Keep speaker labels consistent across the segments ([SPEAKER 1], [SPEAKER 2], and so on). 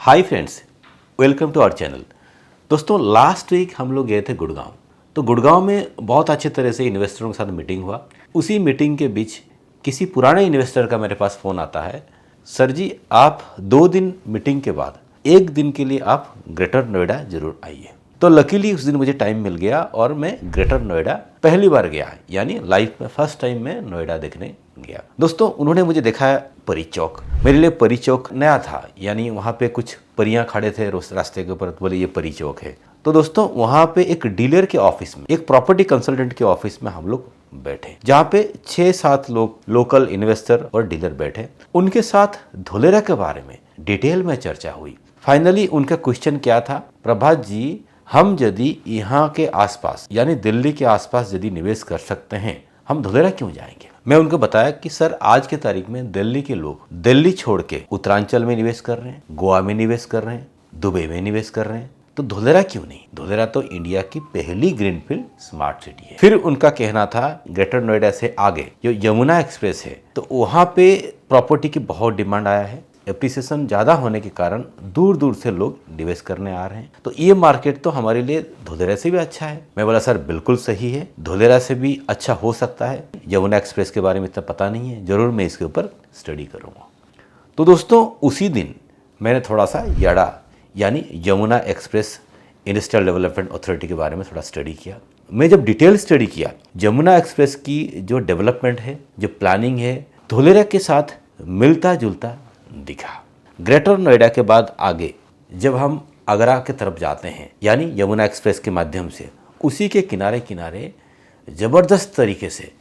[SPEAKER 1] Hi friends, welcome to our channel. दोस्तों, last week हम लोग गए थे गुड़गांव। तो गुड़गांव में बहुत अच्छे तरह से इन्वेस्टरों के साथ मीटिंग हुआ। उसी मीटिंग के बीच किसी पुराने इन्वेस्टर का मेरे पास फ़ोन आता है, सर जी आप 2 दिन मीटिंग के बाद 1 दिन के लिए आप ग्रेटर नोएडा ज़रूर आइए। तो लकीली उस दिन मुझे टाइम मिल गया और मैं ग्रेटर नोएडा पहली बार गया, यानी लाइफ में फर्स्ट टाइम मैं नोएडा देखने गया। दोस्तों, उन्होंने मुझे दिखाया परी चौक। मेरे लिए परी चौक नया था, यानी वहाँ पे कुछ परियां खड़े थे रास्ते के ऊपर, बोले ये परी चौक है। तो दोस्तों, वहाँ पे एक डीलर के ऑफिस में, एक प्रॉपर्टी कंसल्टेंट के ऑफिस में हम लोग बैठे, जहाँ पे 6-7 लोग लोकल इन्वेस्टर और डीलर बैठे। उनके साथ धोलेरा के बारे में डिटेल में चर्चा हुई। फाइनली उनका क्वेश्चन क्या था, प्रभात जी हम यदि यहाँ के आसपास यानी दिल्ली के आसपास यदि निवेश कर सकते हैं, हम धोलेरा क्यों जाएंगे। मैं उनको बताया कि सर आज के तारीख में दिल्ली के लोग दिल्ली छोड़ के उत्तरांचल में निवेश कर रहे हैं, गोवा में निवेश कर रहे हैं, दुबई में निवेश कर रहे हैं, तो धोलेरा क्यों नहीं। धोलेरा तो इंडिया की पहली ग्रीनफील्ड स्मार्ट सिटी है। फिर उनका कहना था ग्रेटर नोएडा से आगे जो यमुना एक्सप्रेस है, तो वहाँ पे प्रॉपर्टी की बहुत डिमांड आया है। एप्रिसिएशन ज़्यादा होने के कारण दूर दूर से लोग निवेश करने आ रहे हैं, तो ये मार्केट तो हमारे लिए धोलेरा से भी अच्छा है। मैं बोला सर बिल्कुल सही है, धोलेरा से भी अच्छा हो सकता है। यमुना एक्सप्रेस के बारे में इतना पता नहीं है, ज़रूर मैं इसके ऊपर स्टडी करूँगा। तो दोस्तों, उसी दिन मैंने थोड़ा सा याडा यानी Yamuna express industrial development authority के बारे में थोड़ा स्टडी किया। मैं जब डिटेल स्टडी किया, यमुना एक्सप्रेस की जो डेवलपमेंट है, जो प्लानिंग है, धोलेरा के साथ मिलता जुलता दिखा। ग्रेटर नोएडा के बाद आगे जब हम आगरा की तरफ जाते हैं, यानी यमुना एक्सप्रेस के माध्यम से, उसी के किनारे किनारे ज़बरदस्त तरीके से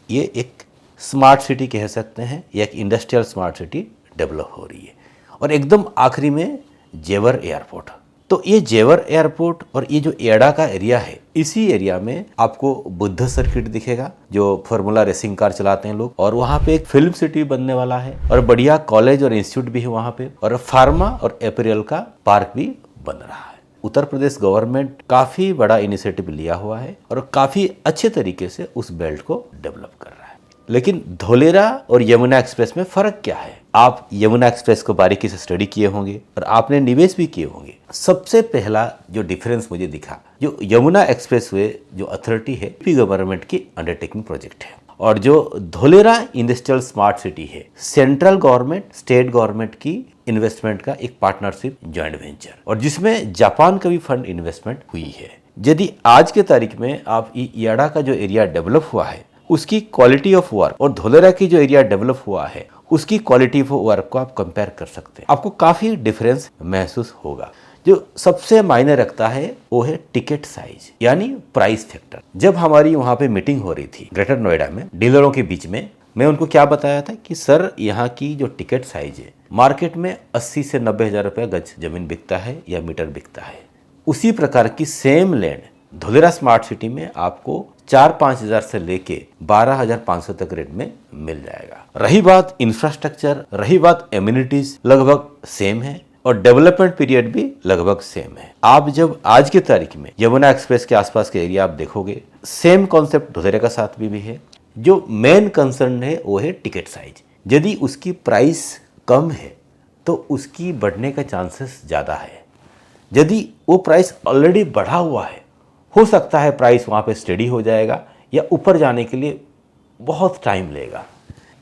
[SPEAKER 1] ये एक स्मार्ट सिटी कह सकते हैं, या एक इंडस्ट्रियल स्मार्ट सिटी डेवलप हो रही है। और एकदम आखिरी में जेवर एयरपोर्ट। तो ये जेवर एयरपोर्ट और ये जो एडा का एरिया है, इसी एरिया में आपको बुद्ध सर्किट दिखेगा, जो फार्मूला रेसिंग कार चलाते हैं लोग, और वहाँ पे एक फिल्म सिटी बनने वाला है, और बढ़िया कॉलेज और इंस्टीट्यूट भी है वहाँ पे, और फार्मा और एपरेल का पार्क भी बन रहा है। उत्तर प्रदेश गवर्नमेंट काफ़ी बड़ा इनिशिएटिव लिया हुआ है और काफ़ी अच्छे तरीके से उस बेल्ट को डेवलप कर रहा है। लेकिन धोलेरा और यमुना एक्सप्रेस में फ़र्क क्या है? आप यमुना एक्सप्रेस को बारीकी से स्टडी किए होंगे और आपने निवेश भी किए होंगे। सबसे पहला जो डिफरेंस मुझे दिखा, जो यमुना एक्सप्रेस वे जो अथॉरिटी है, यूपी गवर्नमेंट की अंडरटेकिंग प्रोजेक्ट है, और जो धोलेरा इंडस्ट्रियल स्मार्ट सिटी है, सेंट्रल गवर्नमेंट स्टेट गवर्नमेंट की इन्वेस्टमेंट का एक पार्टनरशिप जॉइंट वेंचर, और जिसमें जापान का भी फंड इन्वेस्टमेंट हुई है। यदि आज के तारीख में आप याडा का जो एरिया डेवलप हुआ है, उसकी क्वालिटी ऑफ वर्क और धोलेरा की जो एरिया डेवलप हुआ है, उसकी क्वालिटी ऑफ वर्क को आप कंपेयर कर सकते हैं। आपको काफ़ी डिफरेंस महसूस होगा। जो सबसे मायने रखता है वो है टिकट साइज, यानी प्राइस फैक्टर। जब हमारी वहाँ पे मीटिंग हो रही थी ग्रेटर नोएडा में डीलरों के बीच में, मैं उनको क्या बताया था कि सर यहाँ की जो टिकट साइज है, मार्केट में 80 से 90 हज़ार रुपये गज जमीन बिकता है या मीटर बिकता है। उसी प्रकार की same land Dholera smart city में आपको 4-5 हज़ार से लेके 12,500 तक रेट में मिल जाएगा। रही बात इंफ्रास्ट्रक्चर, रही बात एमिनिटीज, लगभग सेम है, और डेवलपमेंट पीरियड भी लगभग सेम है। आप जब आज की तारीख में यमुना एक्सप्रेस के आसपास के एरिया आप देखोगे, सेम कॉन्सेप्ट धोलेरा का साथ भी है। जो मेन कंसर्न है वो है टिकट साइज। यदि उसकी प्राइस कम है तो उसकी बढ़ने का चांसेस ज़्यादा है। यदि वो प्राइस ऑलरेडी बढ़ा हुआ है, हो सकता है प्राइस वहाँ पे स्टडी हो जाएगा, या ऊपर जाने के लिए बहुत टाइम लेगा,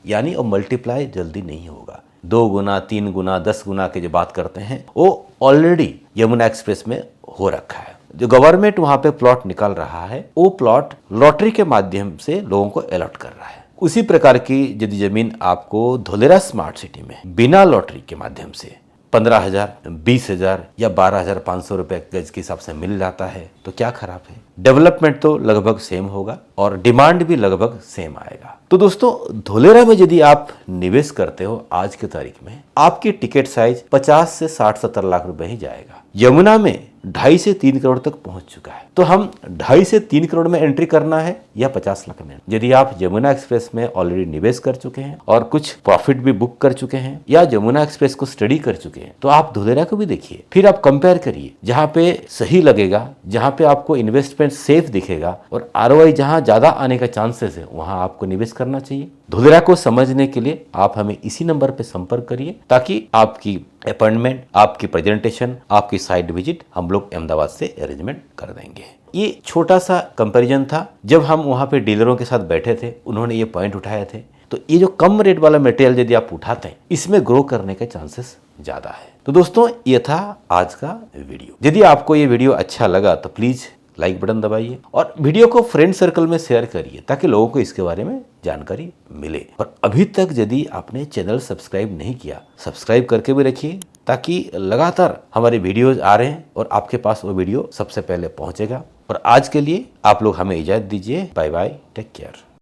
[SPEAKER 1] यानी वो मल्टीप्लाई जल्दी नहीं होगा। 2 गुना, 3 गुना, 10 गुना के जो बात करते हैं, वो ऑलरेडी यमुना एक्सप्रेस में हो रखा है। जो गवर्नमेंट वहाँ पे प्लॉट निकाल रहा है, वो प्लॉट लॉटरी के माध्यम से लोगों को अलॉट कर रहा है। उसी प्रकार की यदि जमीन आपको धोलेरा स्मार्ट सिटी में बिना लॉटरी के माध्यम से 15,000, 20,000 या 12,500 रुपये गज के हिसाब से मिल जाता है, तो क्या खराब है। डेवलपमेंट तो लगभग सेम होगा और डिमांड भी लगभग सेम आएगा। तो दोस्तों, धोलेरा में यदि आप निवेश करते हो आज की तारीख में, आपकी टिकट साइज 50 से 60-70 लाख रुपए ही जाएगा। यमुना में 2.5 से 3 करोड़ तक पहुंच चुका है। तो हम 2.5 से 3 करोड़ में एंट्री करना है या 50 लाख में? यदि आप यमुना एक्सप्रेस में ऑलरेडी निवेश कर चुके हैं और कुछ प्रॉफिट भी बुक कर चुके हैं, या यमुना एक्सप्रेस को स्टडी कर चुके हैं, तो आप धोलेरा को भी देखिए, फिर आप कंपेयर करिए। जहाँ पे सही लगेगा, जहाँ पे आपको इन्वेस्टमेंट सेफ दिखेगा और ROI जहाँ ज्यादा आने का चांसेस है, वहां आपको निवेश करना चाहिए। धोलेरा को समझने के लिए आप हमें इसी नंबर पर संपर्क करिए, ताकि आपकी अपॉइंटमेंट, आपकी प्रेजेंटेशन, आपकी साइट विजिट हम लोग अहमदाबाद से अरेंजमेंट कर देंगे। ये छोटा सा कंपैरिजन था। जब हम वहाँ पे डीलरों के साथ बैठे थे, उन्होंने ये पॉइंट उठाए थे। तो ये जो कम रेट वाला मटेरियल यदि आप उठाते हैं, इसमें ग्रो करने के चांसेस ज़्यादा है। तो दोस्तों, ये था आज का वीडियो। यदि आपको ये वीडियो अच्छा लगा तो प्लीज़ लाइक बटन दबाइए और वीडियो को फ्रेंड सर्कल में शेयर करिए ताकि लोगों को इसके बारे में जानकारी मिले। और अभी तक यदि आपने चैनल सब्सक्राइब नहीं किया, सब्सक्राइब करके भी रखिए ताकि लगातार हमारे वीडियोज आ रहे हैं और आपके पास वो वीडियो सबसे पहले पहुंचेगा। और आज के लिए आप लोग हमें इजाज़त दीजिए। Bye bye, take care.